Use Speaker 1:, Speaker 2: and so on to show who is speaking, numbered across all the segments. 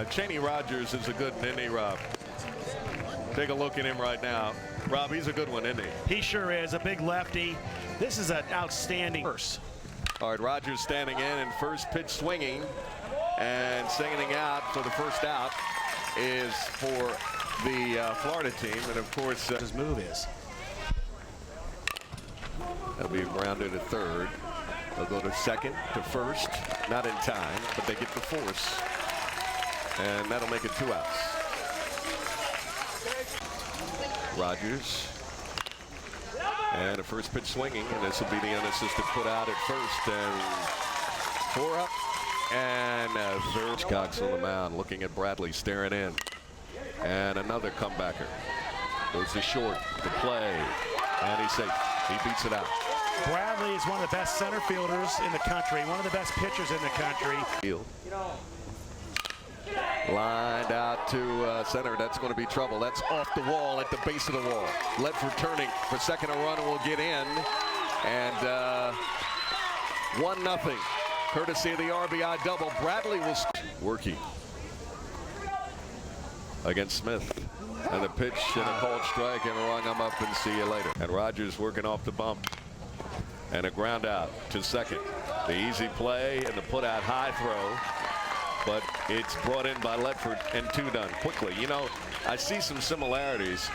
Speaker 1: Chaney Rogers is a good one, isn't he, Rob? Take a look at him right now. Rob, he's a good one, isn't he?
Speaker 2: He sure is, a big lefty. This is an outstanding verse.
Speaker 1: All right, Rogers standing in and first pitch swinging, and singing out for the first out is for the Florida team, and of course
Speaker 2: his move is.
Speaker 1: That'll be grounded to third. They'll go to second, to first, not in time, but they get the force, and that'll make it 2 outs. Rogers, and a first pitch swinging, and this will be the unassisted put out at first, and 4 up, and third. Cox on the mound, looking at Bradley, staring in, and another comebacker. Goes to short, the play, and he's safe. He beats it out.
Speaker 2: Bradley is one of the best center fielders in the country, one of the best pitchers in the country.
Speaker 1: Lined out to center. That's going to be trouble. That's off the wall at the base of the wall. Ledford turning for second. A run will get in. And 1-0. Courtesy of the RBI double. Bradley was working against Smith. And the pitch and a called strike, and rung him up and see you later. And Rogers working off the bump. And a ground out to second. The easy play and the put out high throw. But it's brought in by Ledford and 2 done quickly. You know, I see some similarities,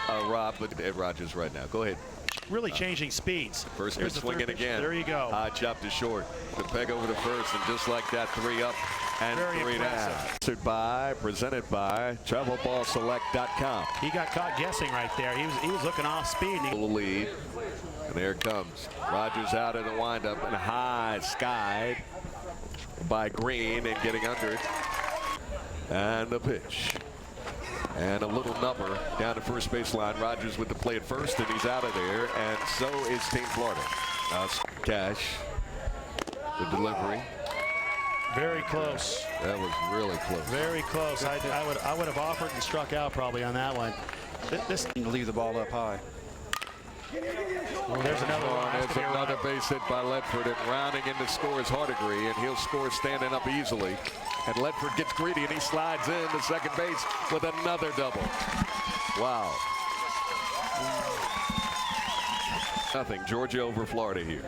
Speaker 1: Rob, but at Rogers right now. Go ahead.
Speaker 2: Really changing speeds.
Speaker 1: First pitch swinging again.
Speaker 2: There you go.
Speaker 1: High chop to short. The peg over to first, and just like that, 3 up and
Speaker 2: Very
Speaker 1: 3 down. Presented by TravelBallSelect.com.
Speaker 2: He got caught guessing right there. He was looking off speed.
Speaker 1: Lead, and there it comes. Rogers out in the windup and high skied by Green and getting under it. And the pitch. And a little number down the first baseline. Rogers with the play at first, and he's out of there. And so is Team Florida. Cash. The delivery.
Speaker 2: Very close.
Speaker 1: That was really close.
Speaker 2: Very close. I would have offered and struck out probably on that one. This
Speaker 3: to leave the ball up high.
Speaker 2: Well, there's another one.
Speaker 1: There's another base hit by Ledford, and rounding in to score is Hardigree, and he'll score standing up easily. And Ledford gets greedy, and he slides in to second base with another double. Wow. Nothing. Georgia over Florida here.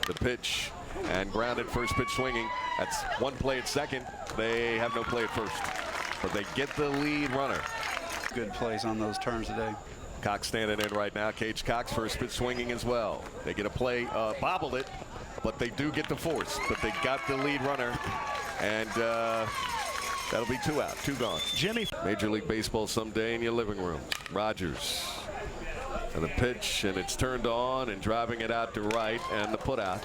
Speaker 1: The pitch and grounded first pitch swinging. That's 1 play at second. They have no play at first, but they get the lead runner.
Speaker 3: Good plays on those turns today.
Speaker 1: Cox standing in right now. Cage Cox first pitch swinging as well. They get a play, bobbled it, but they do get the force. But they got the lead runner, and that'll be 2 out, 2 gone.
Speaker 2: Jimmy.
Speaker 1: Major League Baseball someday in your living room. Rogers. And the pitch, and it's turned on, and driving it out to right, and the put out.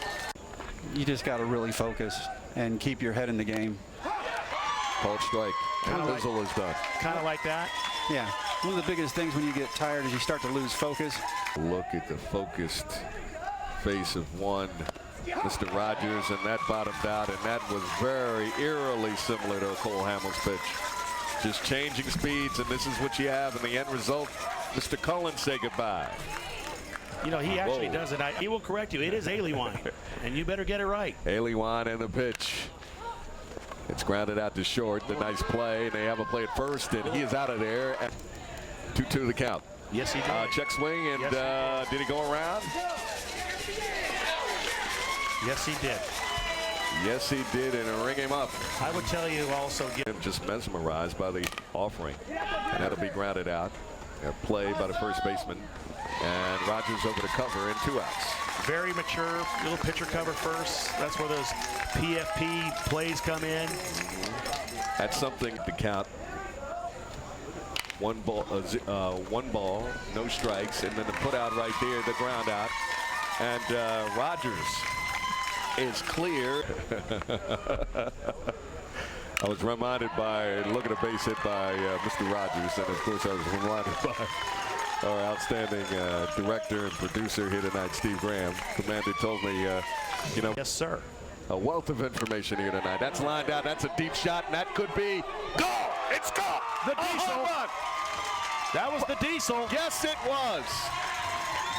Speaker 3: You just got to really focus and keep your head in the game.
Speaker 1: Called strike. And Lizzle is done.
Speaker 2: Kind of like that.
Speaker 3: Yeah. One of the biggest things when you get tired is you start to lose focus.
Speaker 1: Look at the focused face of one, Mr. Rogers, and that bottomed out, and that was very eerily similar to Cole Hamels' pitch. Just changing speeds, and this is what you have, and the end result, Mr. Cullen say goodbye.
Speaker 2: You know, he actually does it. He will correct you. It is Aliwine, and you better get it right.
Speaker 1: Aliwine and the pitch. It's grounded out to short. The nice play, and they have a play at first, and he is out of there. 2-2 the count.
Speaker 2: Yes, he did.
Speaker 1: Check swing, and
Speaker 2: yes,
Speaker 1: did he go around?
Speaker 2: Yes, he did.
Speaker 1: Yes, he did, and ring him up.
Speaker 2: I would tell you also.
Speaker 1: I'm just mesmerized by the offering, and that'll be grounded out. A play by the first baseman, and Rogers over to cover in 2 outs.
Speaker 2: Very mature, little pitcher cover first. That's where those PFP plays come in.
Speaker 1: That's something to count. 1 ball, no strikes, and then the put out right there, the ground out, and Rogers is clear. I was reminded by looking at a base hit by Mr. Rogers, and of course I was reminded by our outstanding director and producer here tonight, Steve Graham. Commander told me, you know,
Speaker 2: yes, sir.
Speaker 1: A wealth of information here tonight. That's lined out. That's a deep shot, and that could be goal. It's goal.
Speaker 2: The Diesel. That was the Diesel.
Speaker 1: Yes, it was.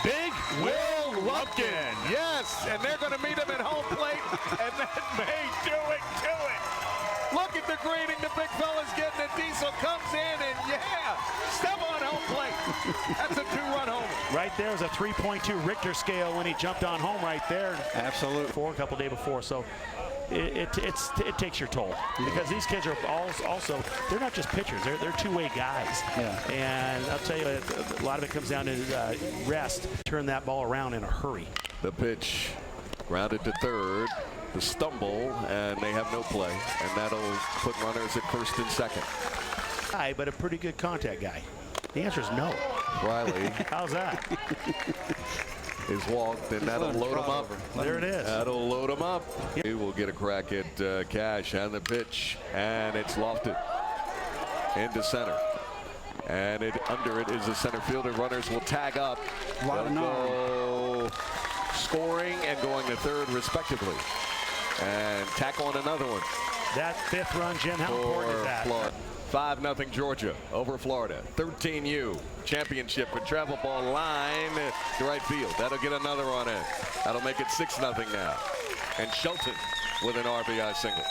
Speaker 2: Big Will Lumpkin.
Speaker 1: Yes, and they're going to meet him at home plate, and that may do it to it. Look at the greeting. The big fella's getting it. Diesel comes in and step on home plate. That's a 2-run homer.
Speaker 2: Right there was a 3.2 Richter scale when he jumped on home right there.
Speaker 3: Absolutely.
Speaker 2: A couple days before, so it takes your toll because these kids are also they're not just pitchers, they're two-way guys.
Speaker 3: Yeah.
Speaker 2: And I'll tell you, a lot of it comes down to rest. Turn that ball around in a hurry.
Speaker 1: The pitch grounded to third. The stumble, and they have no play, and that'll put runners at first and second.
Speaker 2: But a pretty good contact guy. The answer is no.
Speaker 1: Briley
Speaker 2: How's that?
Speaker 1: is walked, and that'll load him up.
Speaker 2: There it is.
Speaker 1: That'll load him up. He will get a crack at Cash on the pitch, and it's lofted into center. And under it is the center fielder. Runners will tag up. They'll go scoring and going to third respectively. And tack on another one.
Speaker 2: That 5th run, Jim, how important is that?
Speaker 1: Florida. 5-0 Georgia over Florida. 13U championship and travel ball line to right field. That'll get another run in. That'll make it 6-0 now. And Shelton with an RBI single.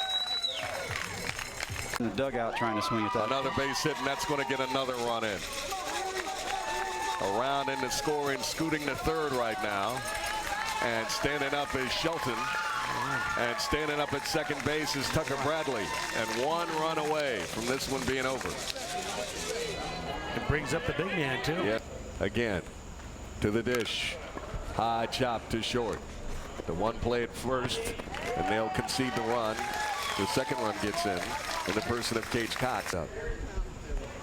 Speaker 3: In the dugout trying to swing at that.
Speaker 1: Another base hit, and that's going to get another run in. Around into scoring, scooting to third right now. And standing up is Shelton. And standing up at second base is Tucker Bradley. And 1 run away from this one being over.
Speaker 2: It brings up the big man, too.
Speaker 1: Yeah. Again, to the dish. High chop to short. The one play at first, and they'll concede the run. The second run gets in the person of Cage Cox up.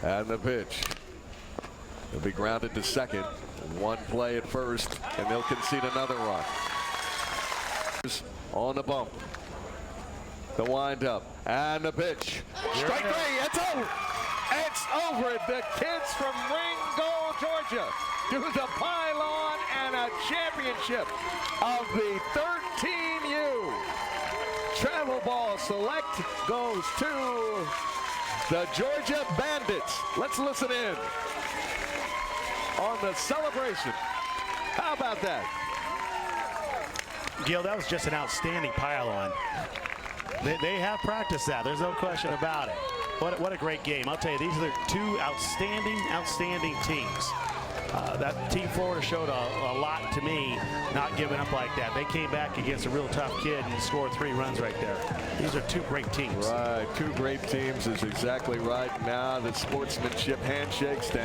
Speaker 1: And the pitch. It'll be grounded to second. One play at first, and they'll concede another run. On the bump. The windup and the pitch. Strike 3. It's over. It's over. The kids from Ringgold, Georgia, do the pylon and a championship of the 13U. Travel ball select goes to the Georgia Bandits. Let's listen in on the celebration. How about that?
Speaker 2: Gil, that was just an outstanding pylon. They have practiced that. There's no question about it. What a great game. I'll tell you, these are the 2 outstanding teams. That Team Florida showed a lot to me, not giving up like that. They came back against a real tough kid and scored 3 runs right there. These are 2 great teams.
Speaker 1: Right, 2 great teams is exactly right. Now the sportsmanship handshakes down.